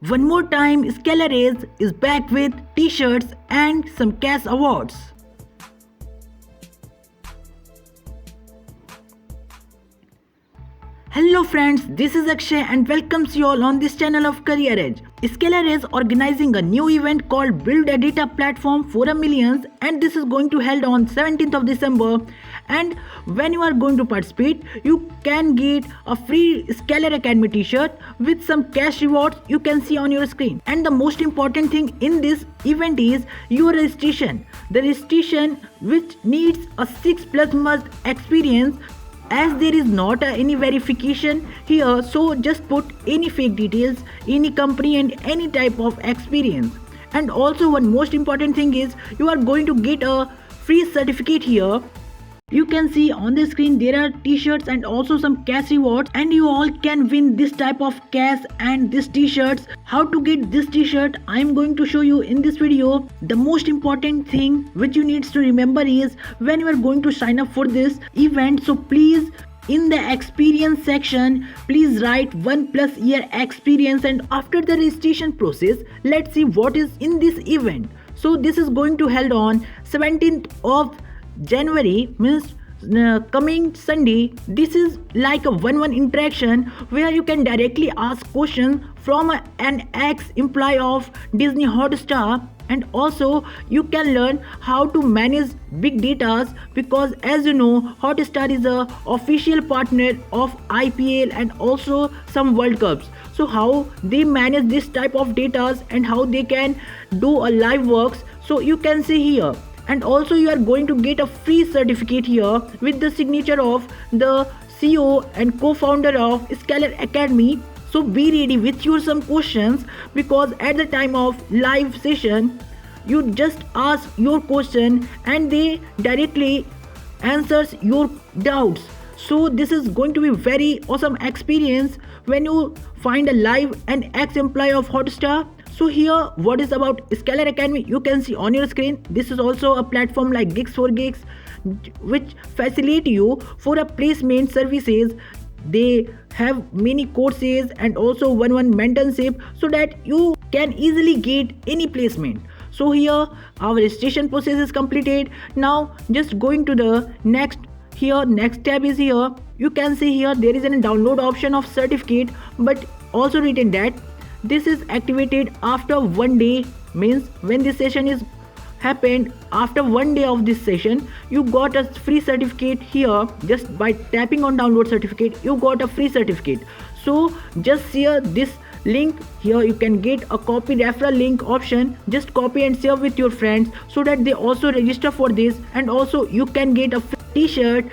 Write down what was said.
One more time, Scalar is back with t-shirts and some cash awards. Hello friends, this is Akshay and welcomes you all on this channel of Career Edge. Scalar is organizing a new event called Build a Data Platform for a Millions, and this is going to held on 17th of December. And when you are going to participate, you can get a free Scalar Academy t-shirt with some cash rewards you can see on your screen. And the most important thing in this event is your registration. The registration which needs a 6+ month experience, as there is not any verification here, so just put any fake details, any company and any type of experience. And also one most important thing is you are going to get a free certificate here. You can see on the screen there are t-shirts and also some cash rewards, and you all can win this type of cash and these t-shirts. How to get this t-shirt I am going to show you in this video. The most important thing which you need to remember is when you are going to sign up for this event, so please in the experience section please write 1+ year experience. And after the registration process, let's see what is in this event. So this is going to held on 17th of January, means coming Sunday. This is like a one-on-one interaction where you can directly ask questions from an ex-employee of Disney Hotstar, and also you can learn how to manage big data, because as you know Hotstar is a official partner of IPL and also some World Cups. So how they manage this type of data and how they can do a live works, so you can see here. And also you are going to get a free certificate here with the signature of the CEO and co-founder of Scalar Academy. So be ready with your some questions, because at the time of live session you just ask your question and they directly answers your doubts. So this is going to be very awesome experience when you find a live and ex-employee of Hotstar. So here what is about Scalar Academy, you can see on your screen. This is also a platform like Gigs for Gigs which facilitate you for a placement services. They have many courses and also one mentorship so that you can easily get any placement. So here our registration process is completed. Now just going to the next. Here next tab is here. You can see here there is a download option of certificate, but also written that this is activated after 1 day, means when this session is happened after 1 day of this session you got a free certificate here. Just by tapping on download certificate you got a free certificate. So just share this link here. You can get a copy referral link option. Just copy and share with your friends so that they also register for this, and also you can get a t-shirt